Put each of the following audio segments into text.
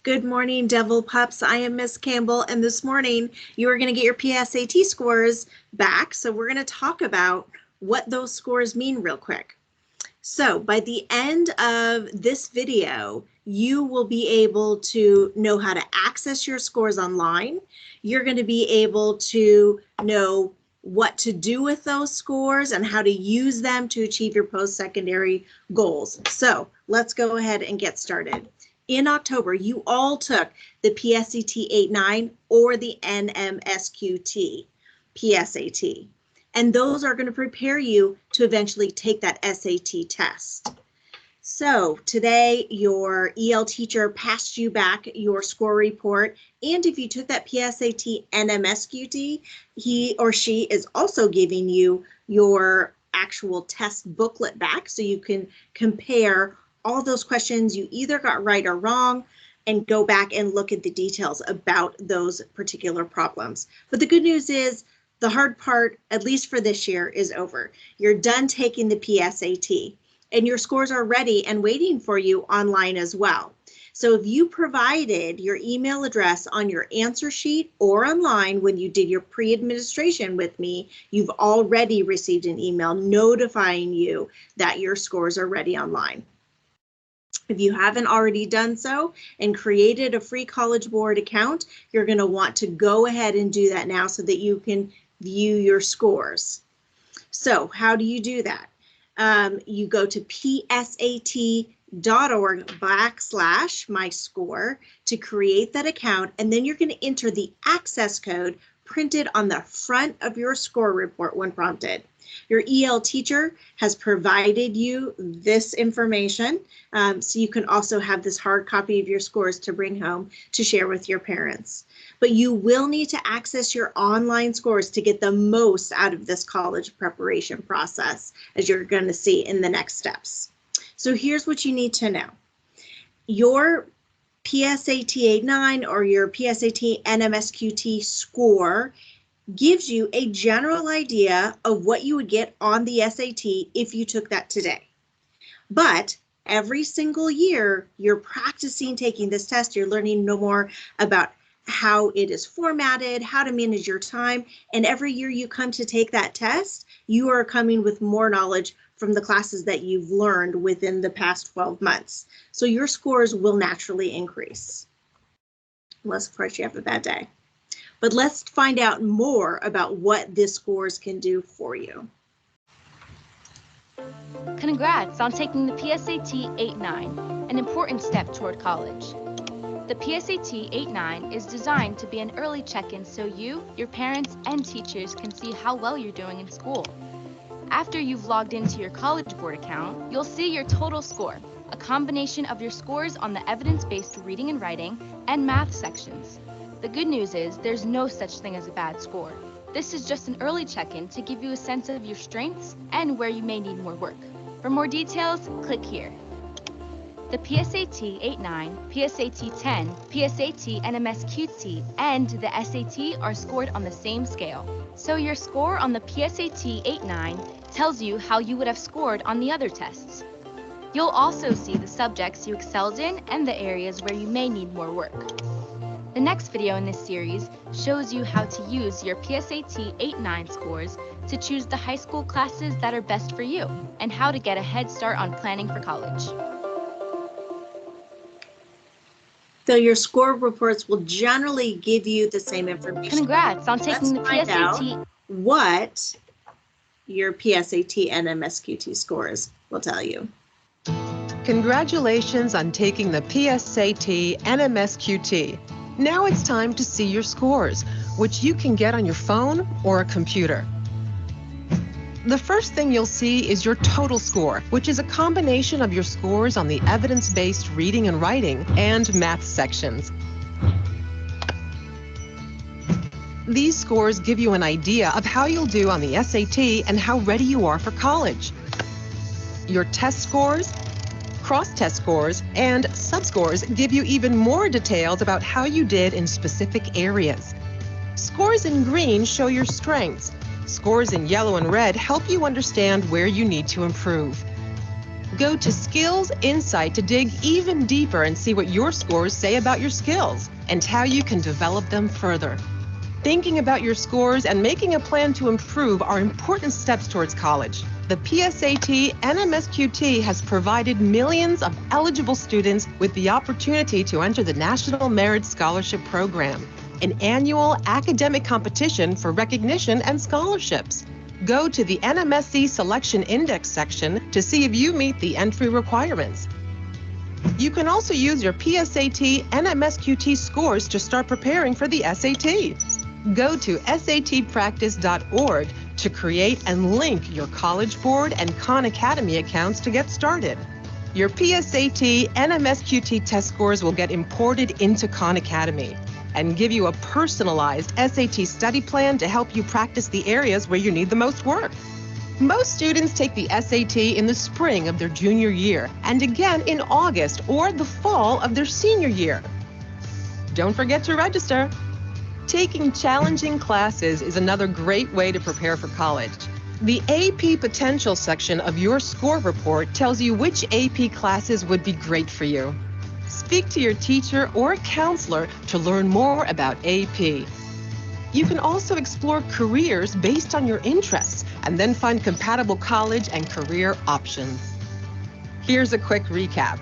Good morning, Devil Pups. I am Miss Campbell, and this morning you are going to get your PSAT scores back. So we're going to talk about what those scores mean real quick. So by the end of this video, you will be able to know how to access your scores online. You're going to be able to know what to do with those scores and how to use them to achieve your post-secondary goals. So let's go ahead and get started. In October, you all took the PSAT 8-9 or the NMSQT PSAT. And those are going to prepare you to eventually take that SAT test. So today, your EL teacher passed you back your score report. And if you took that PSAT NMSQT, he or she is also giving you your actual test booklet back so you can compare all those questions you either got right or wrong and go back and look at the details about those particular problems. But the good news is the hard part, at least for this year, is over. You're done taking the PSAT and your scores are ready and waiting for you online as well. So if you provided your email address on your answer sheet or online when you did your pre-administration with me, you've already received an email notifying you that your scores are ready online. If you haven't already done so and created a free College Board account, you're going to want to go ahead and do that now so that you can view your scores. So how do you do that? You go to psat.org/myscore to create that account, and then you're going to enter the access code printed on the front of your score report when prompted. Your EL teacher has provided you this information, so you can also have this hard copy of your scores to bring home to share with your parents. But you will need to access your online scores to get the most out of this college preparation process, as you're going to see in the next steps. So here's what you need to know. Your PSAT 8-9 or your PSAT NMSQT score gives you a general idea of what you would get on the SAT if you took that today. But every single year you're practicing taking this test, you're learning no more about how it is formatted, how to manage your time, and every year you come to take that test, you are coming with more knowledge from the classes that you've learned within the past 12 months. So your scores will naturally increase, unless of course you have a bad day. But let's find out more about what this scores can do for you. Congrats on taking the PSAT 8-9, an important step toward college. The PSAT 8-9 is designed to be an early check-in so you, your parents, and teachers can see how well you're doing in school. After you've logged into your College Board account, you'll see your total score, a combination of your scores on the evidence-based reading and writing and math sections. The good news is there's no such thing as a bad score. This is just an early check-in to give you a sense of your strengths and where you may need more work. For more details, click here. The PSAT 8-9, PSAT 10, PSAT NMSQT, and the SAT are scored on the same scale. So your score on the PSAT 8-9 tells you how you would have scored on the other tests. You'll also see the subjects you excelled in and the areas where you may need more work. The next video in this series shows you how to use your PSAT 8-9 scores to choose the high school classes that are best for you and how to get a head start on planning for college. So your score reports will generally give you the same information. Congrats on taking the PSAT. What your PSAT and NMSQT scores will tell you. Congratulations on taking the PSAT NMSQT. Now it's time to see your scores, which you can get on your phone or a computer. The first thing you'll see is your total score, which is a combination of your scores on the evidence-based reading and writing and math sections. These scores give you an idea of how you'll do on the SAT and how ready you are for college. Your test scores, cross-test scores, and sub-scores give you even more details about how you did in specific areas. Scores in green show your strengths. Scores in yellow and red help you understand where you need to improve. Go to Skills Insight to dig even deeper and see what your scores say about your skills and how you can develop them further. Thinking about your scores and making a plan to improve are important steps towards college. The PSAT and MSQT has provided millions of eligible students with the opportunity to enter the National Merit Scholarship Program, an annual academic competition for recognition and scholarships. Go to the NMSC Selection Index section to see if you meet the entry requirements. You can also use your PSAT and MSQT scores to start preparing for the SAT. Go to satpractice.org to create and link your College Board and Khan Academy accounts to get started. Your PSAT and MSQT test scores will get imported into Khan Academy and give you a personalized SAT study plan to help you practice the areas where you need the most work. Most students take the SAT in the spring of their junior year and again in August or the fall of their senior year. Don't forget to register. Taking challenging classes is another great way to prepare for college. The AP Potential section of your score report tells you which AP classes would be great for you. Speak to your teacher or counselor to learn more about AP. You can also explore careers based on your interests and then find compatible college and career options. Here's a quick recap.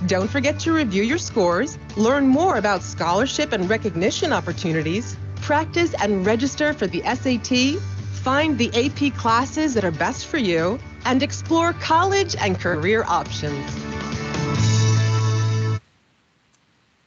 Don't forget to review your scores, learn more about scholarship and recognition opportunities, practice and register for the SAT, find the AP classes that are best for you, and explore college and career options.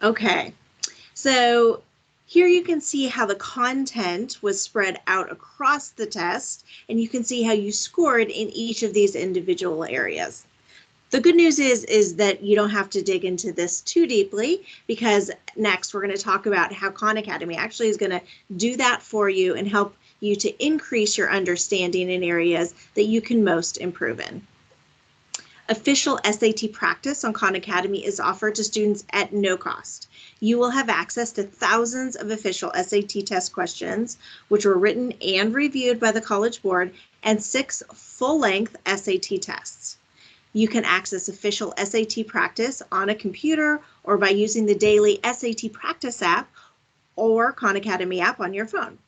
Okay, so here you can see how the content was spread out across the test, and you can see how you scored in each of these individual areas. The good news is that you don't have to dig into this too deeply, because next we're going to talk about how Khan Academy actually is going to do that for you and help you to increase your understanding in areas that you can most improve in. Official SAT practice on Khan Academy is offered to students at no cost. You will have access to thousands of official SAT test questions, which were written and reviewed by the College Board, and 6 full-length SAT tests. You can access official SAT practice on a computer or by using the daily SAT practice app or Khan Academy app on your phone.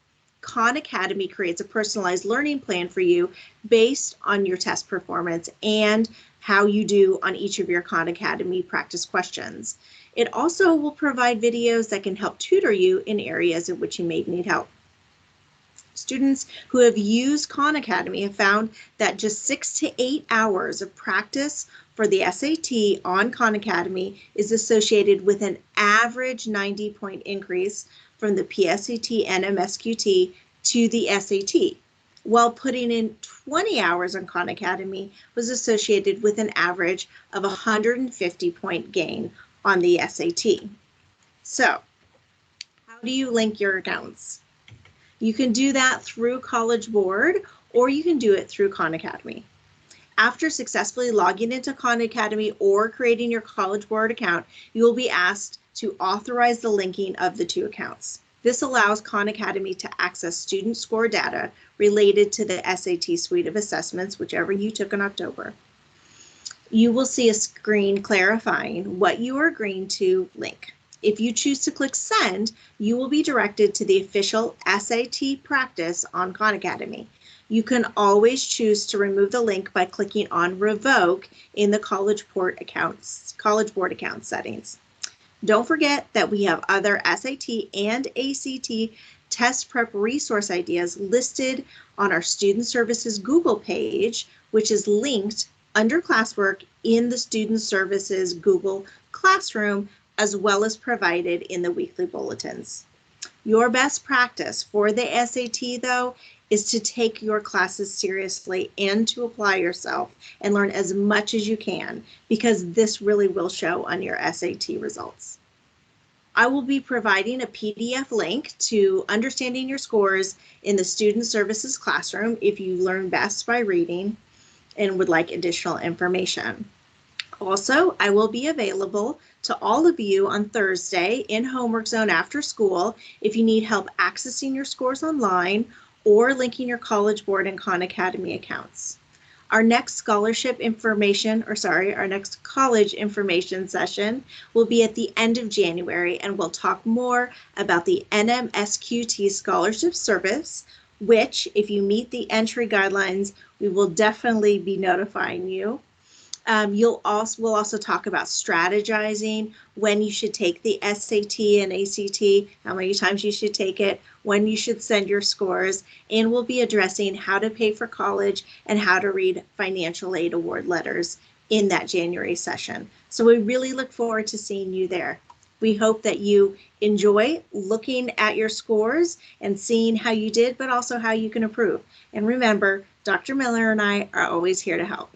Khan Academy creates a personalized learning plan for you based on your test performance and how you do on each of your Khan Academy practice questions. It also will provide videos that can help tutor you in areas in which you may need help. Students who have used Khan Academy have found that just 6 to 8 hours of practice for the SAT on Khan Academy is associated with an average 90-point increase from the PSAT and MSQT to the SAT, while putting in 20 hours on Khan Academy was associated with an average of 150-point gain on the SAT. So, how do you link your accounts? You can do that through College Board, or you can do it through Khan Academy. After successfully logging into Khan Academy or creating your College Board account, you will be asked to authorize the linking of the 2 accounts. This allows Khan Academy to access student score data related to the SAT suite of assessments, whichever you took in October. You will see a screen clarifying what you are agreeing to link. If you choose to click send, you will be directed to the official SAT practice on Khan Academy. You can always choose to remove the link by clicking on revoke in the College Board account settings. Don't forget that we have other SAT and ACT test prep resource ideas listed on our Student Services Google page, which is linked under classwork in the Student Services Google Classroom, as well as provided in the weekly bulletins. Your best practice for the SAT, though, is to take your classes seriously and to apply yourself and learn as much as you can, because this really will show on your SAT results. I will be providing a PDF link to Understanding Your Scores in the Student Services Classroom if you learn best by reading and would like additional information. Also, I will be available to all of you on Thursday in Homework Zone after school if you need help accessing your scores online or linking your College Board and Khan Academy accounts. Our next scholarship information, our next college information session will be at the end of January, and we'll talk more about the NMSQT Scholarship Service, which, if you meet the entry guidelines, we will definitely be notifying you. We'll also talk about strategizing, when you should take the SAT and ACT, how many times you should take it, when you should send your scores, and we'll be addressing how to pay for college and how to read financial aid award letters in that January session. So we really look forward to seeing you there. We hope that you enjoy looking at your scores and seeing how you did, but also how you can improve. And remember, Dr. Miller and I are always here to help.